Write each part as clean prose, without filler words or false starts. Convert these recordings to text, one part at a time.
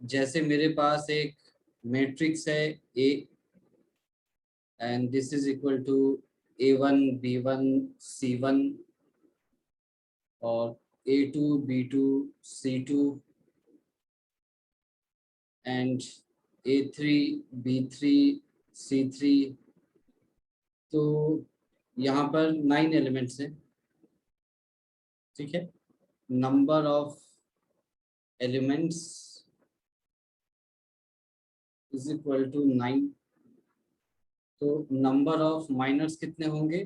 जैसे मेरे पास एक मैट्रिक्स है A and this is equal to A1 B1 C1 और A2 B2 C2 and A3 B3 C3। तो यहाँ पर 9 एलिमेंट्स हैं, ठीक है। Number of elements is equal to 9। तो नंबर ऑफ माइनर्स कितने होंगे?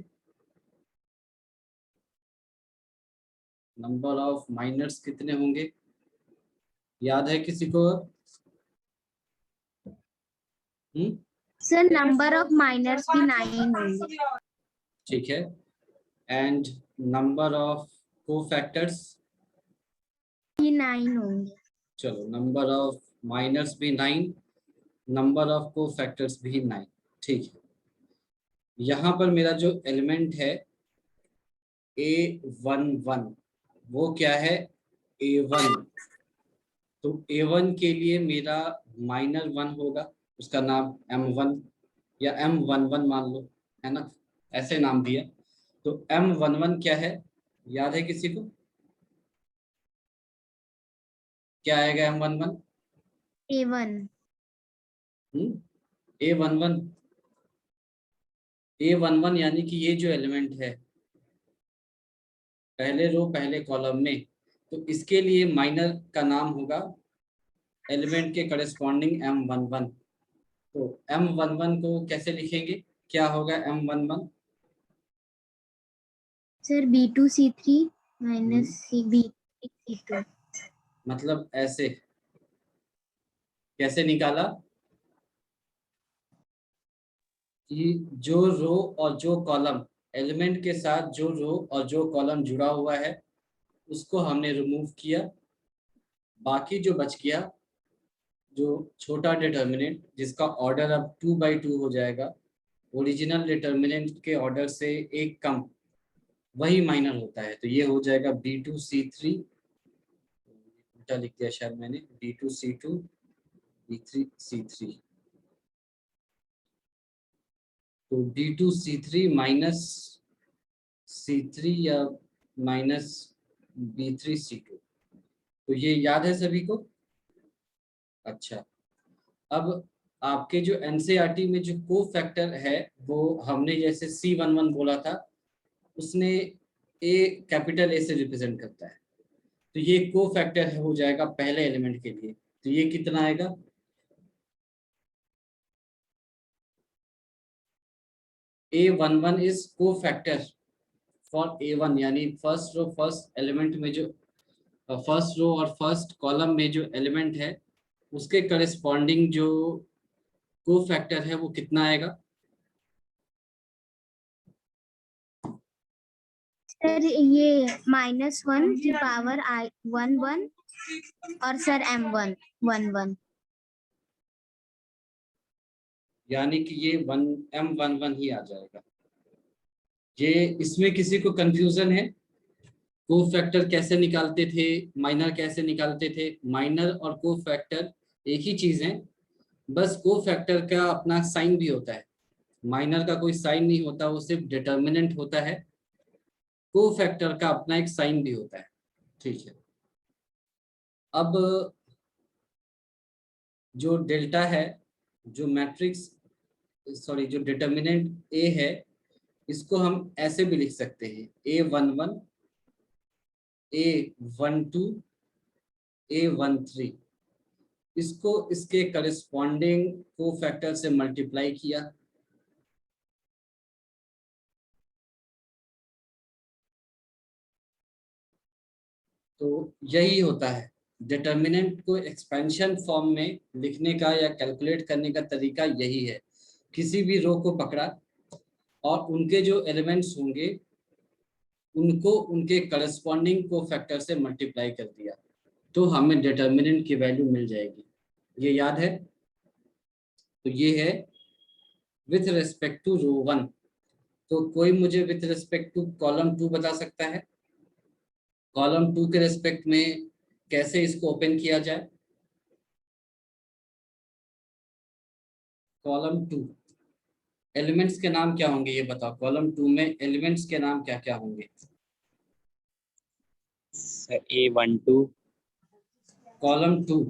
नंबर ऑफ माइनर्स कितने होंगे, याद है किसी को? सर नंबर ऑफ माइनर्स भी 9 होंगे। ठीक है। एंड नंबर ऑफ कोफैक्टर्स भी 9 होंगे। चलो, नंबर ऑफ माइनर्स भी 9, नंबर ऑफ कोफैक्टर्स भी 9, ठीक है। यहाँ पर मेरा जो एलिमेंट है A11 वो क्या है? A1। तो A1 के लिए मेरा माइनर 1 होगा, उसका नाम M1 या M11 मान लो, है ना, ऐसे नाम दिया। तो M11 क्या है, याद है किसी को? क्या आएगा M11? A1 A11 A11 यानी कि ये जो एलिमेंट है पहले रो पहले कॉलम में, तो इसके लिए माइनर का नाम होगा एलिमेंट के करस्पॉन्डिंग M11। तो M11 को कैसे लिखेंगे, क्या होगा M11? Sir B2C3 minus B3C2। मतलब ऐसे, कैसे निकाला कि जो रो और जो कॉलम, एलिमेंट के साथ जो रो और जो कॉलम जुड़ा हुआ है उसको हमने रिमूव किया, बाकी जो बच गया, जो छोटा डिटर्मिनेंट जिसका ऑर्डर अब 2 by 2 हो जाएगा, ओरिजिनल डिटर्मिनेंट के ऑर्डर से एक कम, वही माइनर होता है। तो ये हो जाएगा B2C3, उल्टा लिख दिया शायद मैंने, B2C2 B3C3। तो B2C3 माइनस C3 या माइनस B3C2। तो ये याद है सभी को? अच्छा, अब आपके जो एनसीईआरटी में जो को फैक्टर है वो हमने जैसे C11 बोला था, उसने कैपिटल ए से रिप्रेजेंट करता है। तो ये को फैक्टर हो जाएगा पहले एलिमेंट के लिए। तो ये कितना आएगा? A11 इज को फैक्टर फॉर A1, यानी फर्स्ट रो फर्स्ट एलिमेंट में जो फर्स्ट रो और फर्स्ट कॉलम में जो एलिमेंट है उसके करस्पॉन्डिंग जो को फैक्टर है वो कितना आएगा? सर ये -1 की पावर 11 और सर M1 11। यानी कि ये M11 ही आ जाएगा। ये इसमें किसी को कंफ्यूजन है? को फैक्टर कैसे निकालते थे, माइनर कैसे निकालते थे? माइनर और को फैक्टर एक ही चीज है, बस को फैक्टर का अपना साइन भी होता है, माइनर का कोई साइन नहीं होता, वो सिर्फ डिटर्मिनेंट होता है। को फैक्टर का अपना एक साइन भी होता है, ठीक है। अब जो डेल्टा है, जो मैट्रिक्स, सॉरी, जो डिटर्मिनेंट ए है, इसको हम ऐसे भी लिख सकते हैं A11 A12 A13। इसको इसके करस्पॉन्डिंग को फैक्टर से मल्टीप्लाई किया, तो यही होता है। डिटर्मिनेंट को एक्सपेंशन फॉर्म में लिखने का या कैलकुलेट करने का तरीका यही है। किसी भी रो को पकड़ा और उनके जो एलिमेंट्स होंगे उनको उनके करस्पॉन्डिंग को फैक्टर से मल्टीप्लाई कर दिया, तो हमें डिटर्मिनेंट की वैल्यू मिल जाएगी। ये याद है? तो ये है विथ रिस्पेक्ट टू रो 1। तो कोई मुझे विथ रिस्पेक्ट टू कॉलम 2 बता सकता है, कॉलम 2 के रिस्पेक्ट में कैसे इसको ओपन किया जाए? कॉलम 2 एलिमेंट्स के नाम क्या होंगे ये बताओ। कॉलम 2 में एलिमेंट्स के नाम क्या क्या होंगे? A12 कॉलम 2,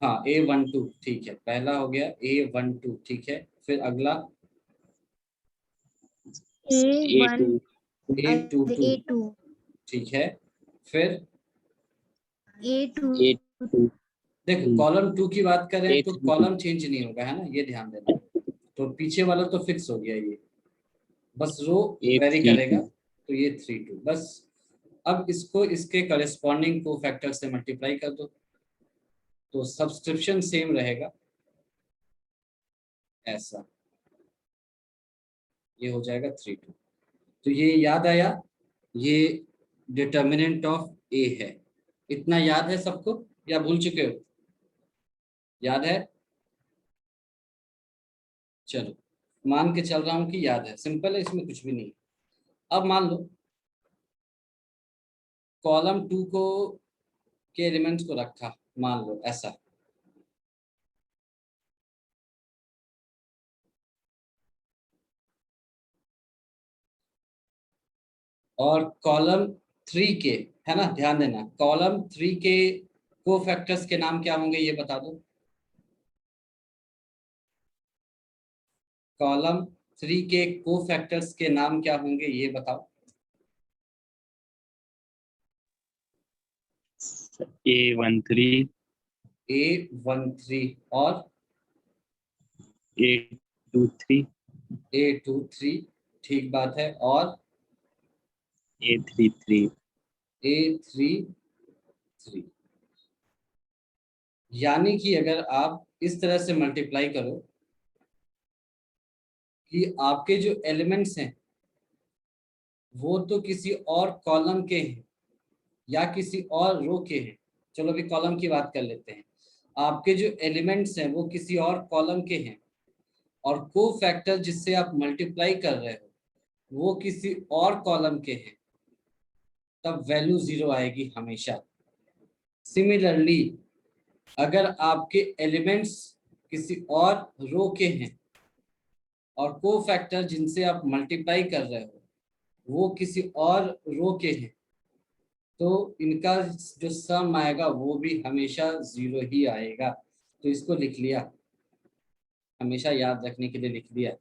हाँ A12 ठीक है, पहला हो गया A12 ठीक है, फिर अगला A1 A22 A2 ठीक है, फिर A2 A2 देखो कॉलम 2 की बात करें तो A3 कॉलम चेंज नहीं होगा, है ना, ये ध्यान देना। तो पीछे वाला तो फिक्स हो गया ये, बस रो वेरी करेगा, A32 तो ये 3 2 बस। अब इसको इसके करस्पॉन्डिंग को फैक्टर से मल्टीप्लाई कर दो, तो सब्सक्रिप्शन सेम रहेगा, ऐसा ये हो जाएगा 3 2। तो ये याद आया, ये डिटर्मिनेंट ऑफ ए है। इतना याद है सबको या भूल चुके हो? याद है? चलो मान के चल रहा हूं कि याद है, सिंपल है, इसमें कुछ भी नहीं है। अब मान लो कॉलम 2 को के एलिमेंट्स को रखा, मान लो ऐसा, और कॉलम 3 के, है ना, ध्यान देना, कॉलम 3 के को फैक्टर्स के नाम क्या होंगे ये बता दो। कॉलम 3 के को फैक्टर्स के नाम क्या होंगे ये बताओ। A13 A13 और A23 A23 ठीक बात है, और A33 A33। यानी कि अगर आप इस तरह से मल्टीप्लाई करो कि आपके जो एलिमेंट्स हैं वो तो किसी और कॉलम के हैं या किसी और रो के हैं। चलो अभी कॉलम की बात कर लेते हैं। आपके जो एलिमेंट्स हैं वो किसी और कॉलम के हैं, और को फैक्टर जिससे आप मल्टीप्लाई कर रहे हो वो किसी और कॉलम के हैं, तब वैल्यू 0 आएगी हमेशा। सिमिलरली अगर आपके एलिमेंट्स किसी और रो के हैं और को फैक्टर जिनसे आप मल्टीप्लाई कर रहे हो वो किसी और रो के हैं, तो इनका जो सम आएगा वो भी हमेशा 0 ही आएगा। तो इसको लिख लिया, हमेशा याद रखने के लिए लिख दिया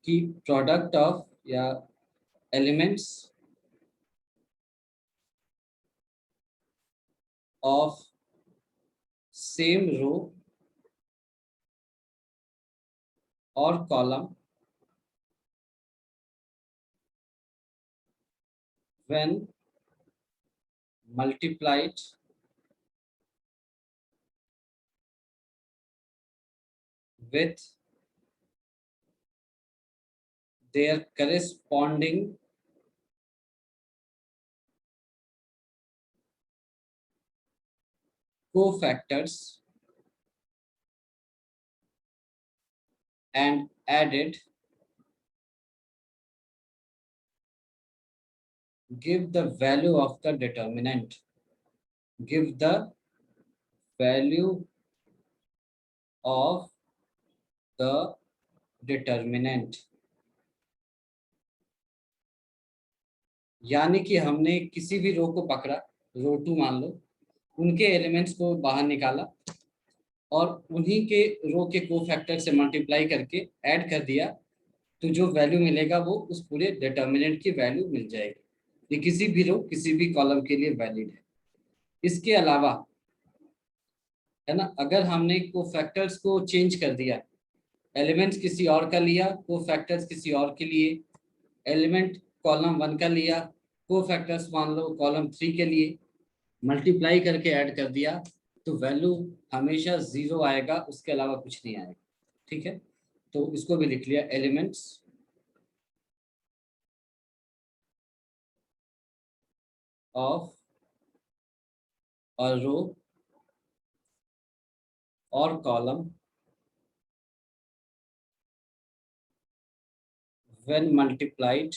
कि प्रोडक्ट ऑफ या एलिमेंट्स ऑफ सेम रो और column when multiplied with their corresponding cofactors and added, give the value of the determinant. Give the value of the determinant। यानी कि हमने किसी भी रो को पकड़ा, रो 2 मान लो, उनके एलिमेंट्स को बाहर निकाला और उन्हीं के रो के कोफैक्टर से मल्टीप्लाई करके ऐड कर दिया, तो जो वैल्यू मिलेगा वो उस पूरे डिटर्मिनेंट की वैल्यू मिल जाएगी। ये किसी भी रो किसी भी कॉलम के लिए वैलिड है। इसके अलावा, है ना, अगर हमने कोफैक्टर्स को चेंज कर दिया, एलिमेंट्स किसी और का लिया, कोफैक्टर्स किसी और के लिए, एलिमेंट कॉलम 1 का लिया, कोफैक्टर्स मान लो कॉलम 3 के लिए, मल्टीप्लाई करके ऐड कर दिया, तो वैल्यू हमेशा 0 आएगा, उसके अलावा कुछ नहीं आएगा। ठीक है, तो इसको भी लिख लिया, एलिमेंट्स ऑफ और रो और column when multiplied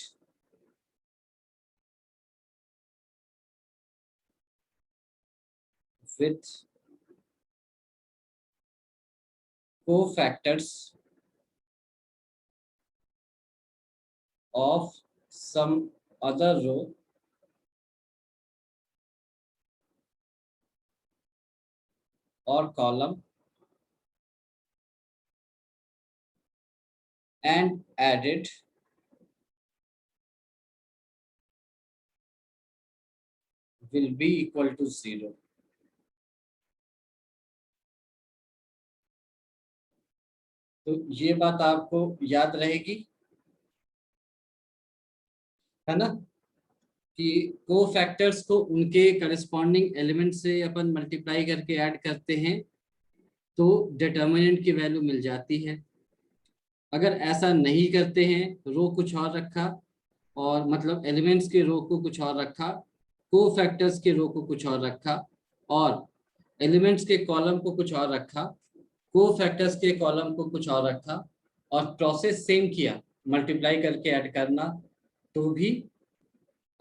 with cofactors of some other row or column and added will be equal to 0. तो ये बात आपको याद रहेगी, है ना, कि कोफैक्टर्स को उनके करस्पॉन्डिंग एलिमेंट से अपन मल्टीप्लाई करके ऐड करते हैं तो डिटर्मिनेंट की वैल्यू मिल जाती है। अगर ऐसा नहीं करते हैं, रो कुछ और रखा और मतलब एलिमेंट्स के रो को कुछ और रखा, कोफैक्टर्स के रो को कुछ और रखा और एलिमेंट्स के कॉलम को कुछ और रखा, कोफैक्टर्स के कॉलम को कुछ और रखा और प्रोसेस सेम किया, मल्टीप्लाई करके ऐड करना, तो भी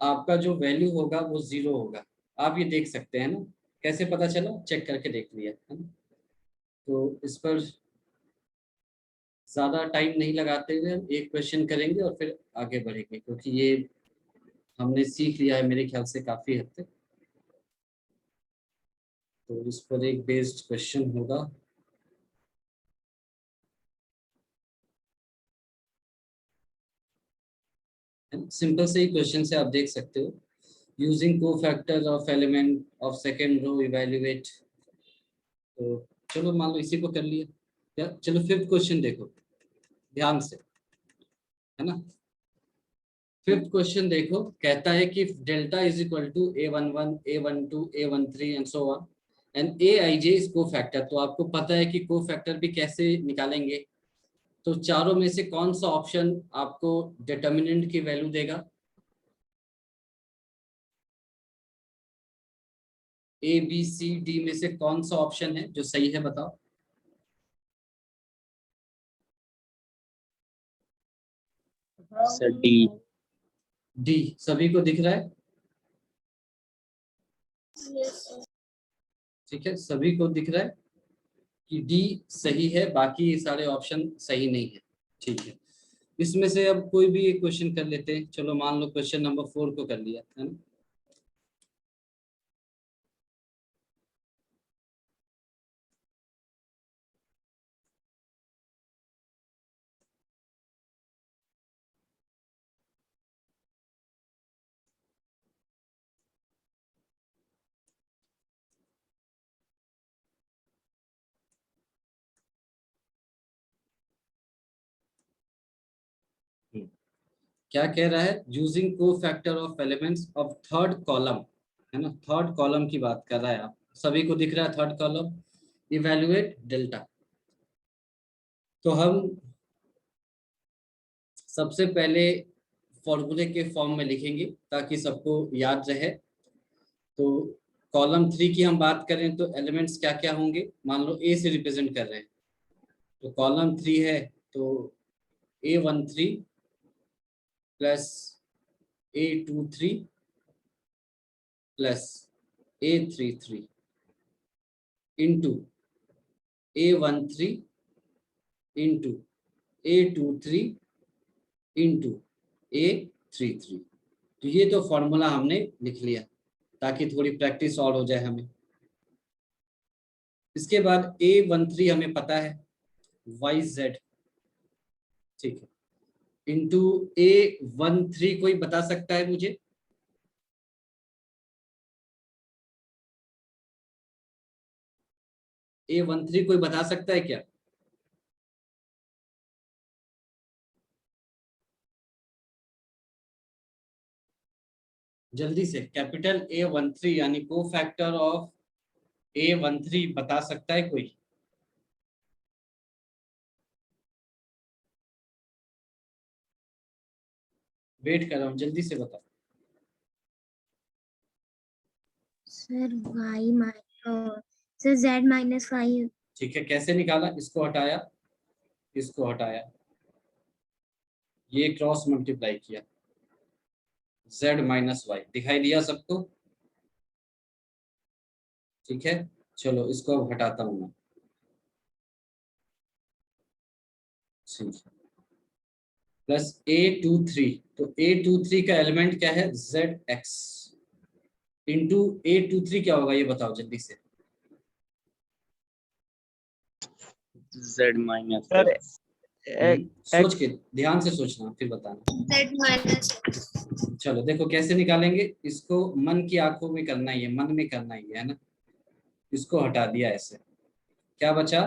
आपका जो वैल्यू होगा वो 0 होगा। आप ये देख सकते हैं ना, कैसे पता चला, चेक करके देख लिया है ना। तो इस पर ज़्यादा टाइम नहीं लगाते हुए हम एक क्वेश्चन करेंगे और फिर आगे बढ़ेंगे, क्योंकि ये हमने सीख लिया है मेरे ख्याल से काफ़ी हद तक। तो इस पर एक बेस्ड क्वेश्चन होगा। सिंपल से ही क्वेश्चन से आप देख सकते हो, using cofactor of element of second row evaluate. तो चलो मान लो इसी को कर लिया या, चलो फिफ्थ क्वेश्चन देखो ध्यान से, है ना। फिफ्थ क्वेश्चन देखो, कहता है कि delta is equal to A11, A12, A13 and so on and Aij is cofactor. तो आपको पता है कि कोफैक्टर भी कैसे निकालेंगे, तो चारों में से कौन सा ऑप्शन आपको डिटर्मिनेंट की वैल्यू देगा? ABCD में से कौन सा ऑप्शन है जो सही है, बताओ। Sir D. डी सभी को दिख रहा है? ठीक है, सभी को दिख रहा है कि डी सही है, बाकी सारे ऑप्शन सही नहीं है। ठीक है, इसमें से अब कोई भी एक क्वेश्चन कर लेते हैं। चलो मान लो क्वेश्चन नंबर 4 को कर लिया, है ना। क्या कह रहा है, using cofactor of elements of third column, है ना, थर्ड कॉलम की बात कर रहा है। आप सभी को दिख रहा है थर्ड कॉलम, इवेल्युएट डेल्टा। तो हम सबसे पहले फॉर्मूले के फॉर्म में लिखेंगे ताकि सबको याद रहे। तो कॉलम 3 की हम बात करें तो एलिमेंट्स क्या क्या होंगे, मान लो ए से रिप्रेजेंट कर रहे हैं, तो कॉलम 3 है तो A13 plus A23 plus A33 into A13 into A23 into A33। तो ये तो फॉर्मूला हमने लिख लिया ताकि थोड़ी प्रैक्टिस और हो जाए हमें। इसके बाद A13 हमें पता है YZ, ठीक है, इंटू A13 कोई बता सकता है मुझे? A13 कोई बता सकता है क्या? जल्दी से, कैपिटल A13 यानी को फैक्टर ऑफ A13 बता सकता है कोई? वेट कर रहा हूँ, जल्दी से बताओ। Sir y minus sir z minus y। ठीक है, कैसे निकाला, इसको हटाया, इसको हटाया, ये क्रॉस मल्टीप्लाई किया, z माइनस वाई दिखाई दिया सबको? ठीक है, चलो इसको अब हटाता हूँ मैं। प्लस A23, तो A23 का एलिमेंट क्या है, ZX इंटू A23 क्या होगा ये बताओ जल्दी से। Z माइनस सर सोच के ध्यान से सोचना फिर बताना। Z minus चलो देखो कैसे निकालेंगे इसको, मन की आंखों में करना ही है, मन में करना ही है ना। इसको हटा दिया ऐसे, क्या बचा,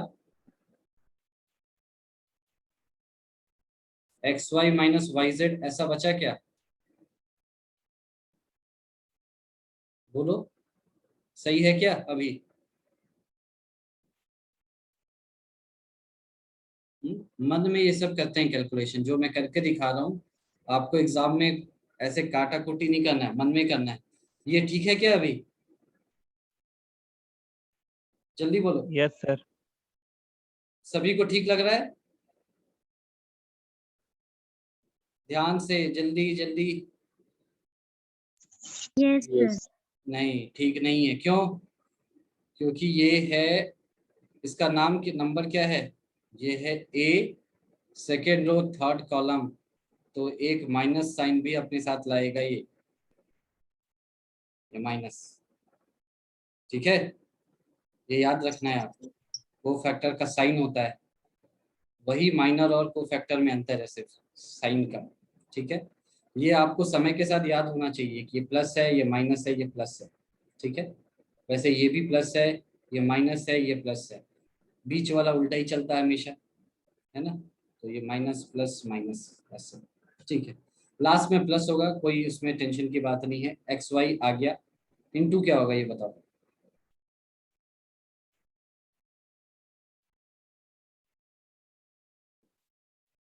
XY माइनस YZ, ऐसा बचा क्या, बोलो सही है क्या अभी। मन में ये सब करते हैं कैलकुलेशन, जो मैं करके दिखा रहा हूँ आपको एग्जाम में ऐसे काटा कुटी नहीं करना है, मन में करना है। ये ठीक है क्या अभी, जल्दी बोलो। Yes sir. सभी को ठीक लग रहा है, ध्यान से जल्दी जल्दी। yes sir यस नहीं ठीक नहीं है, क्यों, क्योंकि ये है, इसका नाम के नंबर क्या है, ये है A, second row third column, तो एक माइनस साइन भी अपने साथ लाएगा ये माइनस, ठीक है, ये याद रखना है आपको। को फैक्टर का साइन होता है, वही माइनर और को फैक्टर में अंतर है सिर्फ साइन का, ठीक है। ये आपको समय के साथ याद होना चाहिए कि ये प्लस है, ये माइनस है, ये प्लस है, ठीक है। वैसे ये भी प्लस है, ये माइनस है, ये प्लस है, बीच वाला उल्टा ही चलता है हमेशा, है ना। तो ये माइनस प्लस माइनस प्लस है, ठीक है। लास्ट में प्लस होगा, कोई उसमें टेंशन की बात नहीं है। XY आ गया, इनटू क्या होगा ये बताओ।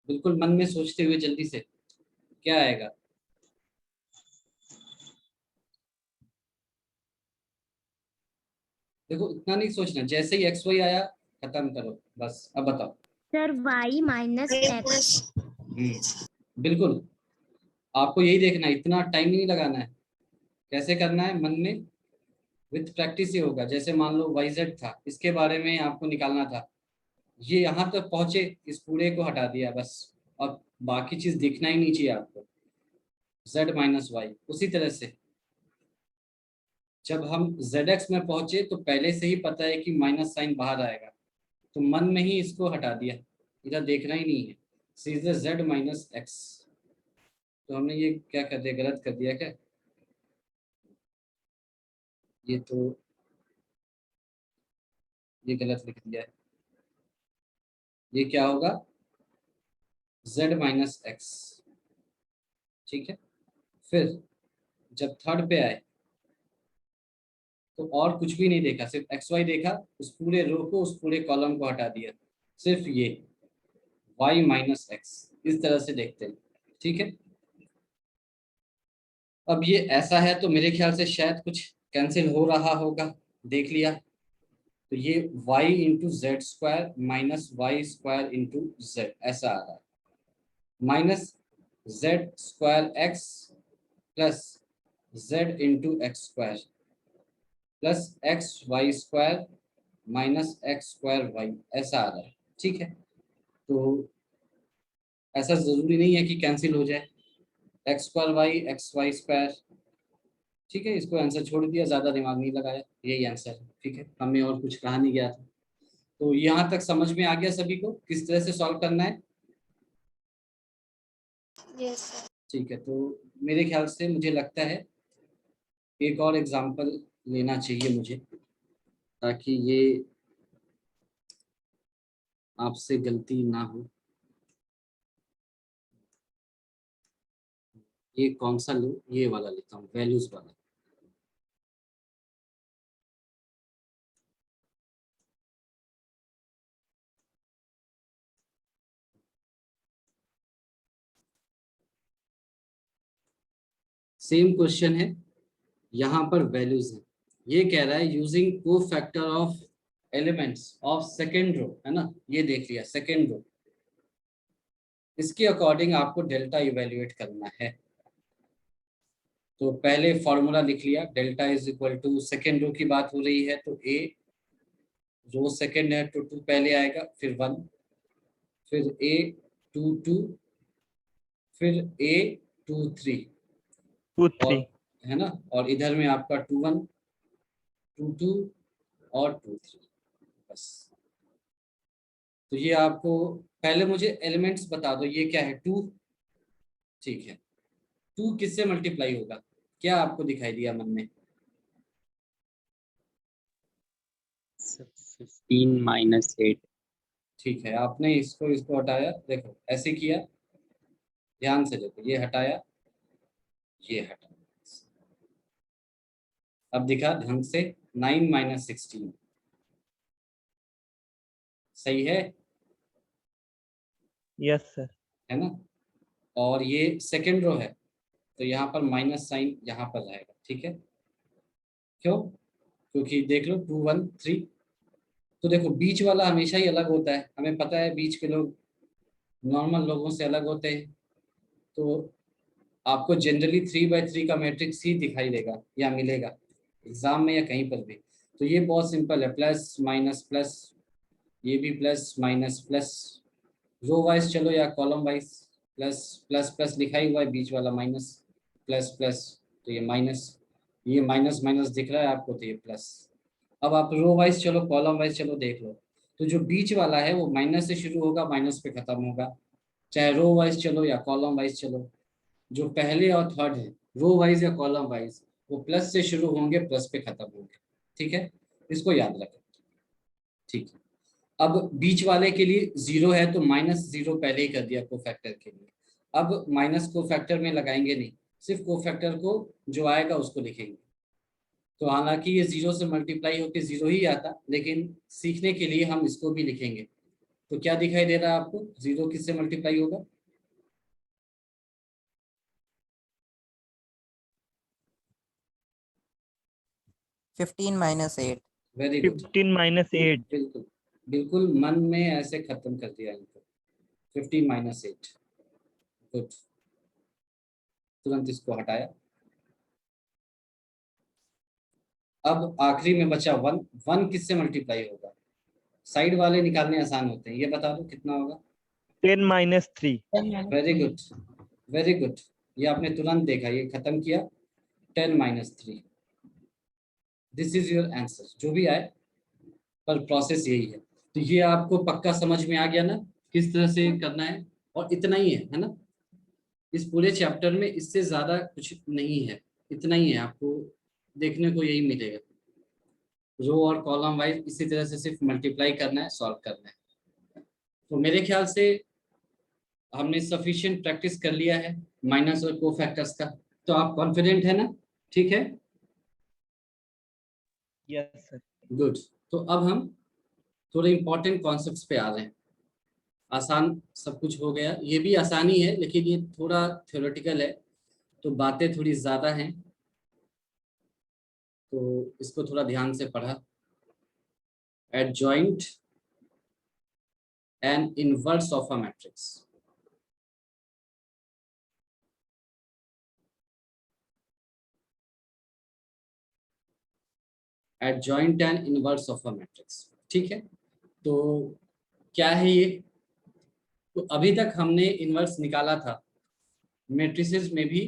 बिल्कुल मन में सोचते हुए जल्दी से, क्या आएगा, देखो इतना नहीं सोचना, जैसे ही XY आया खत्म करो बस। अब बताओ। sir y minus x बिल्कुल, आपको यही देखना है, इतना टाइम नहीं लगाना है। कैसे करना है, मन में विथ प्रैक्टिस ही होगा। जैसे मान लो YZ था, इसके बारे में आपको निकालना था, ये यहाँ तक पहुंचे, इस पूरे को हटा दिया बस, और बाकी चीज दिखना ही नहीं चाहिए आपको। Z माइनस वाई, उसी तरह से जब हम ZX में पहुंचे तो पहले से ही पता है कि माइनस साइन बाहर आएगा, तो मन में ही इसको हटा दिया, इधर देखना ही नहीं है, सीधे Z माइनस एक्स। तो हमने ये क्या कर दिया, गलत कर दिया क्या, ये तो ये गलत लिख दिया है, ये क्या होगा Z माइनस एक्स, ठीक है। फिर जब थर्ड पे आए तो और कुछ भी नहीं देखा, सिर्फ XY देखा, उस पूरे रो को उस पूरे कॉलम को हटा दिया, सिर्फ ये Y माइनस एक्स, इस तरह से देखते हैं, ठीक है। अब ये ऐसा है तो मेरे ख्याल से शायद कुछ कैंसिल हो रहा होगा, देख लिया, तो ये y into Z square minus Y square into Z ऐसा आ रहा है, minus Z square X plus Z into X square plus X Y square minus X square Y, ऐसा आ रहा है, ठीक है। तो ऐसा जरूरी नहीं है कि कैंसिल हो जाए, X square Y X Y square, ठीक है। इसको आंसर छोड़ दिया, ज्यादा दिमाग नहीं लगाया, यही आंसर है, ठीक है। हमें और कुछ कहा नहीं गया था। तो यहाँ तक समझ में आ गया सभी को किस तरह से सॉल्व करना है, yes ठीक है। तो मेरे ख्याल से मुझे लगता है एक और एग्जांपल लेना चाहिए मुझे, ताकि ये आपसे गलती ना हो। ये कौन सा लूँ, ये वाला लेता हूँ, वैल्यूज वाला। सेम क्वेश्चन है, यहाँ पर वैल्यूज है। ये कह रहा है using cofactor of elements of second row, है ना, ये देख लिया सेकेंड रो, इसके अकॉर्डिंग आपको डेल्टा इवेल्युएट करना है। तो पहले फॉर्मूला लिख लिया, delta is equal to, second row की बात हो रही है तो A, रो सेकेंड है तो 2 पहले आएगा, फिर 1, फिर A 2 2, फिर A 2 3 2 और 3 है ना, और इधर में आपका 2 1 2 2 और 2 3 बस। तो ये आपको पहले मुझे एलिमेंट्स बता दो, ये क्या है 2, ठीक है। 2 किससे मल्टीप्लाई होगा, क्या आपको दिखाई दिया मन में? 15 minus 8. ठीक है, आपने इसको हटाया, देखो ऐसे किया, ध्यान से देखो, ये हटाया, ये हटाया, अब दिखा ढंग से 9 - 16, सही है? Yes sir. है ना, और ये सेकेंड रो है, तो यहाँ पर माइनस साइन यहाँ पर रहेगा, ठीक है। क्यों? क्योंकि देख लो 2 1 3, तो देखो बीच वाला हमेशा ही अलग होता है, हमें पता है बीच के लोग नॉर्मल लोगों से अलग होते हैं, तो आपको जनरली 3/3 का मैट्रिक्स ही दिखाई देगा या मिलेगा एग्जाम में या कहीं पर भी। तो ये बहुत सिंपल है, प्लस माइनस प्लस, ये भी plus minus plus, row wise चलो या column wise, plus plus plus लिखा ही हुआ है, बीच वाला माइनस, प्लस प्लस, तो ये माइनस, ये माइनस माइनस दिख रहा है आपको, तो ये प्लस। अब आप रो वाइज चलो, कॉलम वाइज चलो, देख लो, तो जो बीच वाला है वो माइनस से शुरू होगा, माइनस पे खत्म होगा, चाहे रो वाइज चलो या कॉलम वाइज चलो। जो पहले और थर्ड है रो वाइज या कॉलम वाइज, वो प्लस से शुरू होंगे, प्लस पे खत्म होंगे, ठीक है, इसको याद रखें, ठीक है। अब बीच वाले के लिए 0 है, तो -0 पहले ही कर दिया कोफैक्टर के लिए, अब माइनस कोफैक्टर में लगाएंगे नहीं, सिर्फ कोफैक्टर को जो आएगा उसको लिखेंगे। तो हालांकि ये 0 से मल्टीप्लाई होकर 0 ही आता, लेकिन सीखने के लिए हम इसको भी लिखेंगे। तो क्या दिखाई दे रहा है आपको, 0 किससे मल्टीप्लाई होगा? 15 - 8. Very good, 15 - 8। बिल्कुल बिल्कुल, मन में ऐसे खत्म कर दिया इनको, 15 - 8, गुड, तुरंत इसको हटाया। अब आखिरी में बचा 1, 1 किससे मल्टीप्लाई होगा? साइड वाले निकालने आसान होते हैं, ये बता दो कितना होगा? 10 - 3। वेरी गुड, वेरी गुड, ये आपने तुरंत देखा, ये खत्म किया, 10 - 3, दिस इज योर आंसर, जो भी आए, पर प्रोसेस यही है। तो ये आपको पक्का समझ में आ गया ना, किस तरह से करना है, और इतना ही है ना, इस पूरे चैप्टर में इससे ज्यादा कुछ नहीं है, इतना ही है, आपको देखने को यही मिलेगा, रो और कॉलम वाइज इसी तरह से सिर्फ मल्टीप्लाई करना है, सॉल्व करना है। तो मेरे ख्याल से हमने सफिशिएंट प्रैक्टिस कर लिया है माइनस और कोफैक्टर्स का, तो आप कॉन्फिडेंट है ना? ठीक है, यस सर। गुड। तो अब हम थोड़े इंपॉर्टेंट कॉन्सेप्ट्स पे आ रहे हैं, आसान सब कुछ हो गया, ये भी आसानी है, लेकिन ये थोड़ा थ्योरेटिकल है, तो बातें थोड़ी ज्यादा हैं, तो इसको थोड़ा ध्यान से पढ़ा। Adjoint and inverse of a matrix, adjoint and inverse of a matrix, ठीक है। तो क्या है ये? तो अभी तक हमने इनवर्स निकाला था मैट्रिसेस में भी,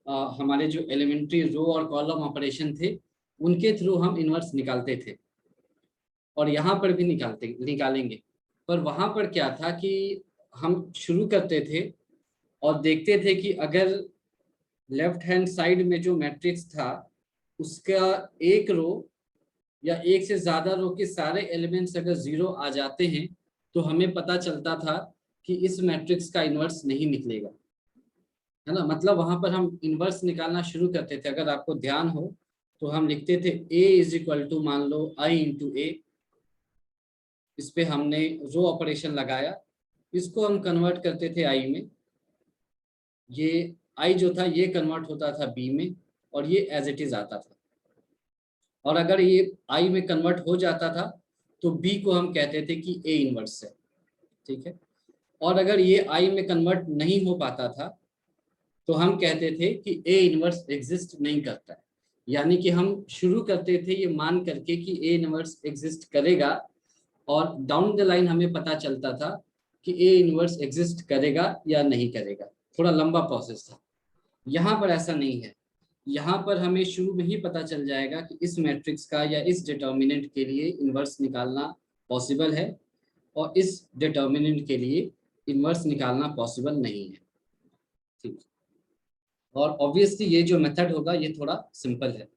हमारे जो एलिमेंट्री रो और कॉलम ऑपरेशन थे उनके थ्रू हम इनवर्स निकालते थे, और यहाँ पर भी निकालेंगे। पर वहाँ पर क्या था कि हम शुरू करते थे और देखते थे कि अगर लेफ्ट हैंड साइड में जो मैट्रिक्स था उसका एक रो या एक से ज्यादा रो के सारे एलिमेंट्स अगर 0 आ जाते हैं, तो हमें पता चलता था कि इस मैट्रिक्स का इनवर्स नहीं निकलेगा, है ना। मतलब वहां पर हम इनवर्स निकालना शुरू करते थे, अगर आपको ध्यान हो तो हम लिखते थे A = मान लो I × A, इस पे हमने रो ऑपरेशन लगाया, इसको हम कन्वर्ट करते थे I में, ये I जो था ये कन्वर्ट होता था B में, और ये एज इट इज आता था। और अगर ये I में कन्वर्ट हो जाता था तो B को हम कहते थे कि A इनवर्स है, ठीक है। और अगर ये I में कन्वर्ट नहीं हो पाता था तो हम कहते थे कि A इनवर्स एग्जिस्ट नहीं करता है, यानी कि हम शुरू करते थे ये मान करके कि A इनवर्स एग्जिस्ट करेगा, और डाउन द लाइन हमें पता चलता था कि ए इनवर्स एग्जिस्ट करेगा या नहीं करेगा, थोड़ा लंबा प्रोसेस था। यहाँ पर ऐसा नहीं है, यहाँ पर हमें शुरू में ही पता चल जाएगा कि इस मैट्रिक्स का या इस डिटर्मिनेंट के लिए इनवर्स निकालना पॉसिबल है और इस डिटर्मिनेंट के लिए इनवर्स निकालना पॉसिबल नहीं है। ठीक, और ऑब्वियसली ये जो मेथड होगा ये थोड़ा सिंपल है,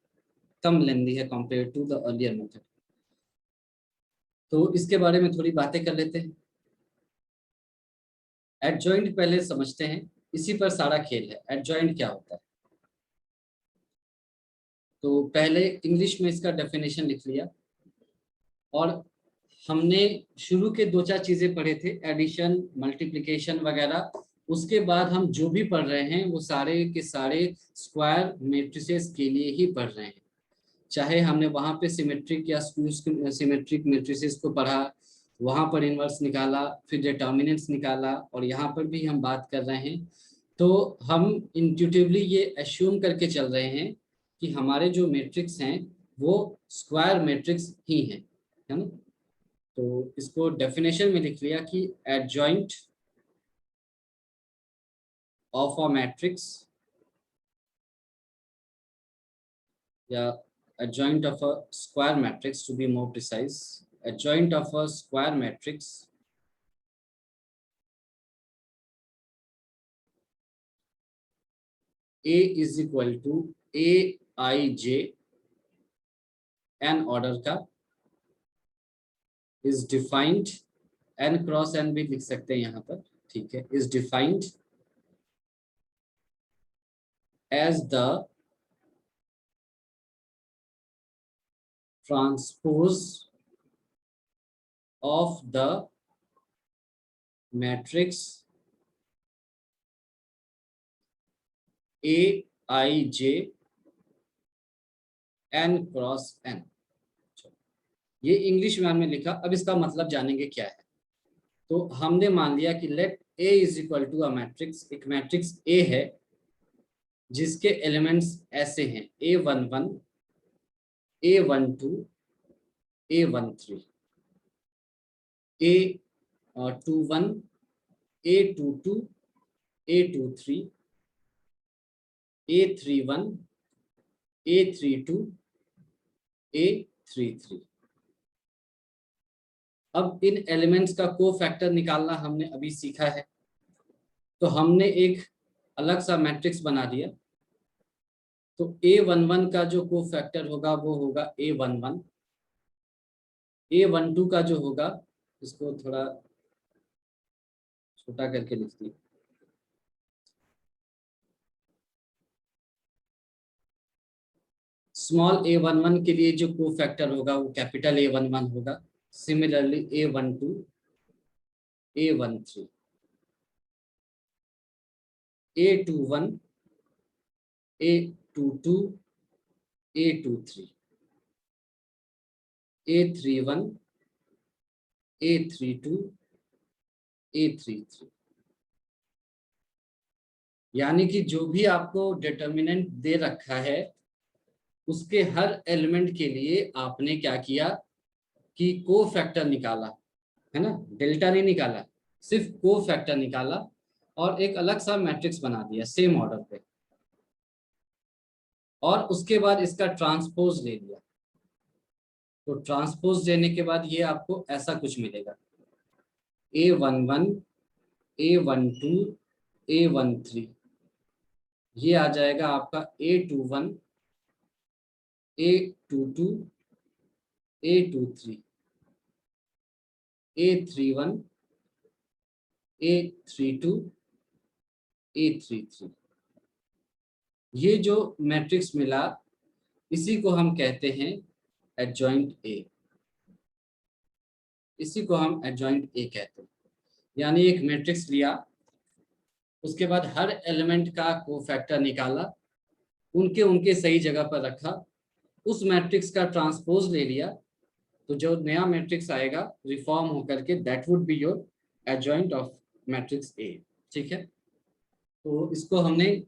कम लेंदी है compare to the earlier method. तो इसके बारे में थोड़ी बातें कर लेते हैं। एडजॉइंट पहले समझते हैं, इसी पर सारा खेल है। एडजॉइंट क्या होता है? तो पहले इंग्लिश में इसका डेफिनेशन लिख लिया, और हमने शुरू के 2-4 चीजें पढ़े थे, एडिशन, मल्टीप्लिकेशन वगैरह। उसके बाद हम जो भी पढ़ रहे हैं वो सारे के सारे स्क्वायर मैट्रिसेस के लिए ही पढ़ रहे हैं। चाहे हमने वहां पे सिमेट्रिक या स्क्यू सिमेट्रिक मैट्रिसेस को पढ़ा, वहां पर इनवर्स निकाला, फिर डिटर्मिनेंट्स निकाला, और यहाँ पर भी हम बात कर रहे हैं। तो हम इंट्यूटिवली ये एज्यूम करके चल रहे हैं कि हमारे जो मैट्रिक्स हैं वो स्क्वायर मैट्रिक्स ही हैं, है ना। तो इसको डेफिनेशन में लिख लिया कि एडजॉइंट ऑफ अ मैट्रिक्स या adjoint of a square matrix, to be more precise, adjoint of a square matrix A is equal to Aij n order का is defined, n cross n भी लिख सकते हैं यहाँ पर, ठीक है, is defined as the transpose of the matrix Aij n cross n। ये इंग्लिश में हमने लिखा, अब इसका मतलब जानेंगे क्या है। तो हमने मान लिया कि let A is equal to a matrix, एक मैट्रिक्स A है जिसके एलिमेंट्स ऐसे हैं A11, A12, A13, A21, A22, A23, A31, A32, A33। अब इन एलिमेंट्स का कोफैक्टर निकालना हमने अभी सीखा है, तो हमने एक अलग सा मैट्रिक्स बना दिया। तो A11 का जो कोफैक्टर होगा वो होगा A11, A12 का जो होगा, इसको थोड़ा छोटा करके लिख दिया, स्मॉल A11 के लिए जो कोफैक्टर होगा वो कैपिटल A11 होगा। Similarly A12, A13, A21, A22, A23, A31, A32, A33। यानी कि जो भी आपको डिटर्मिनेंट दे रखा है उसके हर एलिमेंट के लिए आपने क्या किया कि कोफैक्टर निकाला, है ना, डेल्टा नहीं निकाला, सिर्फ कोफैक्टर निकाला और एक अलग सा मैट्रिक्स बना दिया सेम ऑर्डर पे, और उसके बाद इसका ट्रांसपोज ले लिया। तो ट्रांसपोज लेने के बाद ये आपको ऐसा कुछ मिलेगा, A11, A12, A13, ये आ जाएगा आपका A21, A22, A23, A31, A32, A33। ये जो मैट्रिक्स मिला इसी को हम कहते हैं एडजॉइंट A, इसी को हम एडजॉइंट A कहते हैं। यानी एक मैट्रिक्स लिया, उसके बाद हर एलिमेंट का कोफैक्टर निकाला, उनके उनके सही जगह पर रखा, उस मैट्रिक्स का ट्रांसपोज ले लिया, तो जो नया मैट्रिक्स आएगा रिफॉर्म होकर के that would be your adjoint of matrix A। ठीक है, तो इसको हमने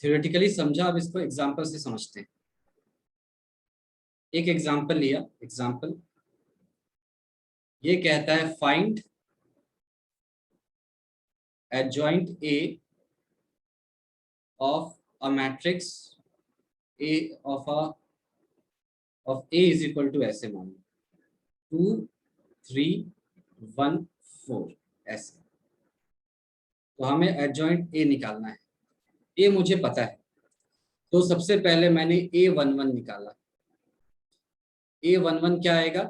थ्योरेटिकली समझा, अब इसको एग्जांपल से समझते हैं। एक एग्जांपल लिया, एग्जांपल ये कहता है find adjoint A of a matrix A of A is equal to ऐसे मान 2 3 1 4 ऐसे। तो हमें एडजॉइंट ए निकालना है। ए मुझे पता है, तो सबसे पहले मैंने A11 निकाला। A11 क्या आएगा?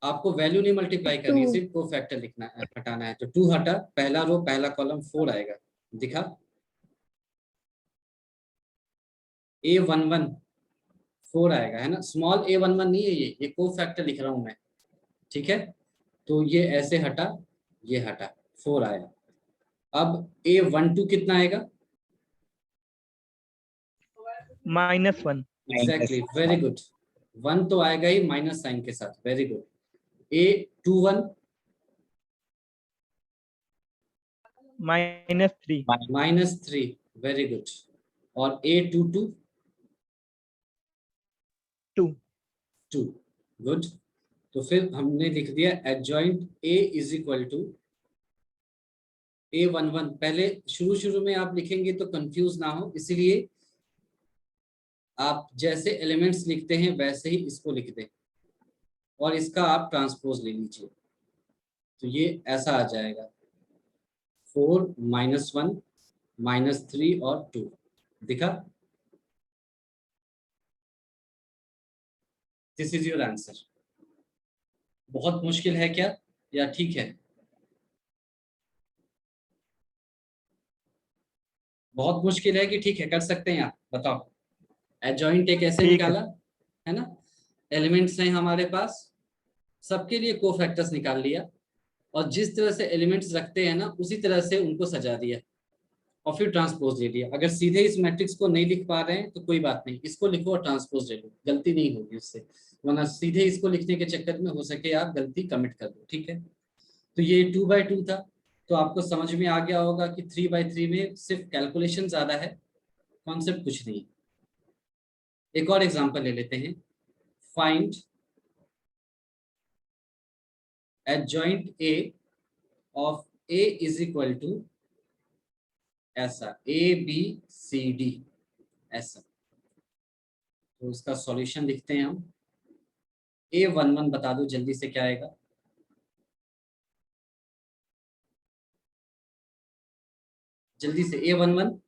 आपको वैल्यू नहीं मल्टीप्लाई करनी, सिर्फ को फैक्टर लिखना है, हटाना है। तो 2 हटा, पहला रो पहला कॉलम 4 आएगा। दिखा? A11 4 आएगा, है ना? स्मॉल a11 नहीं है, ये को फैक्टर लिख रहा हूं मैं, ठीक है? तो ये ऐसे हटा, ये हटा, 4 आया। अब A12 कितना आएगा? -1. Exactly, very good. 1 तो आएगा ही माइनस साइन के साथ, very good. A21 -3. -3, very good. और A22 2. 2, गुड। तो फिर हमने लिख दिया adjoint A is equal to A11। पहले शुरू में आप लिखेंगे तो कंफ्यूज ना हो, इसीलिए आप जैसे एलिमेंट्स लिखते हैं वैसे ही इसको लिख दें और इसका आप ट्रांसपोज ले लीजिए। तो ये ऐसा आ जाएगा 4 -1 -3 और 2। दिखा? This is your answer. बहुत मुश्किल है क्या या ठीक है? बहुत मुश्किल है कि ठीक है, कर सकते हैं आप? बताओ। एडजॉइंट ए कैसे ठीक है। निकाला, है ना? एलिमेंट्स हैं हमारे पास, सबके लिए कोफैक्टर्स निकाल लिया और जिस तरह से एलिमेंट्स रखते हैं ना उसी तरह से उनको सजा दिया और फिर ट्रांसपोज ले लिया। अगर सीधे इस मैट्रिक्स को नहीं लिख पा रहे हैं तो कोई बात नहीं, इसको लिखो और ट्रांसपोज ले लो, गलती नहीं होगी उससे। वरना सीधे इसको लिखने के चक्कर में हो सके आप गलती कमिट कर दो, ठीक है? तो ये 2/2 था, तो आपको समझ में आ गया होगा कि 3/3 में सिर्फ कैलकुलेशन ज्यादा है, कॉन्सेप्ट कुछ नहीं। एक और एग्जांपल ले लेते हैं। Find adjoint A of A is equal to ऐसा ABCD ऐसा। तो उसका सॉल्यूशन लिखते हैं हम। A11 बता दो जल्दी से क्या आएगा? जल्दी से A11।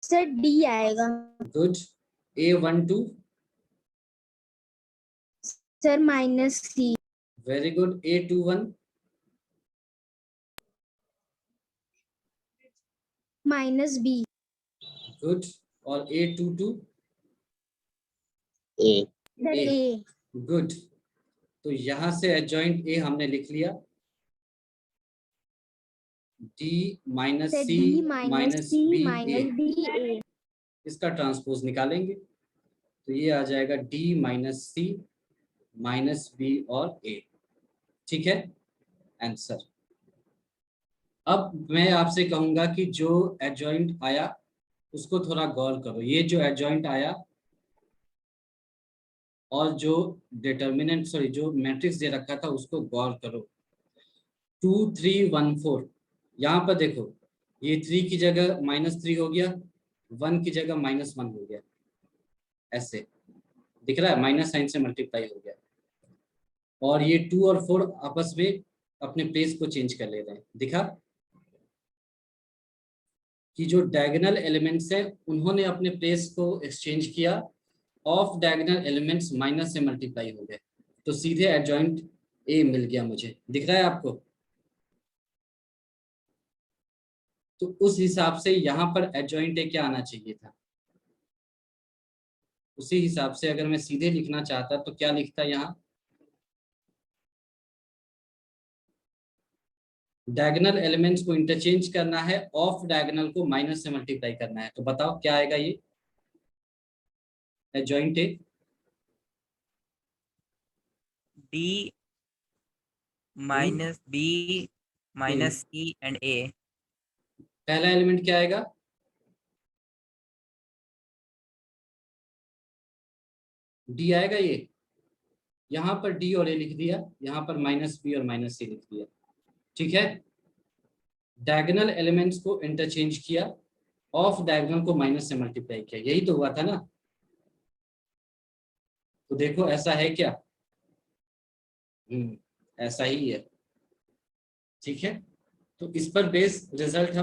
सर डी आएगा। Good. A12। Sir -C। Very good. A21। -B। Good. और A22। A. A। गुड। तो यहां से एडजॉइंट ए हमने लिख लिया, D - sir C D - C B A। D A। इसका ट्रांसपोज निकालेंगे तो ये आ जाएगा D - C - B और A, ठीक है? आंसर। अब मैं आपसे कहूंगा कि जो एडजॉइंट आया उसको थोड़ा गौर करो। ये जो एडजॉइंट आया और जो डिटर्मिनेंट सॉरी जो मैट्रिक्स दे रखा था उसको गौर करो। 2 3 1 4, यहाँ पर देखो ये 3 की जगह -3 हो गया, 1 की जगह -1 हो गया, ऐसे दिख रहा है, माइनस साइन से मल्टीप्लाई हो गया। और ये 2 और 4 आपस में अपने प्लेस को चेंज कर ले रहे हैं। दिखा कि जो डायगोनल एलिमेंट्स हैं उन्होंने अपने प्लेस को एक्सचेंज किया, ऑफ डायगोनल एलिमेंट्स माइनस से मल्टीप्लाई हो गए, तो सीधे एडजॉइंट ए मिल गया मुझे। दिख रहा है आपको? तो उस हिसाब से यहाँ पर एडजॉइंट ए क्या आना चाहिए था? उसी हिसाब से अगर मैं सीधे लिखना चाहता तो क्या लिखता? यहाँ डायगोनल एलिमेंट्स को इंटरचेंज करना है, ऑफ डायगोनल को माइनस से मल्टीप्लाई करना है। तो बताओ क्या आएगा ये adjoint A? D -B -C and A. पहला एलिमेंट क्या आएगा? डी आएगा। ये यहाँ पर डी और ए लिख दिया, यहाँ पर -B और -C लिख दिया, ठीक है? डायगोनल एलिमेंट्स को इंटरचेंज किया, ऑफ डायगोनल को माइनस से मल्टीप्लाई किया, यही तो हुआ था ना। तो देखो ऐसा है क्या, ऐसा ही है, ठीक है। तो इस पर बेस रिजल्ट हम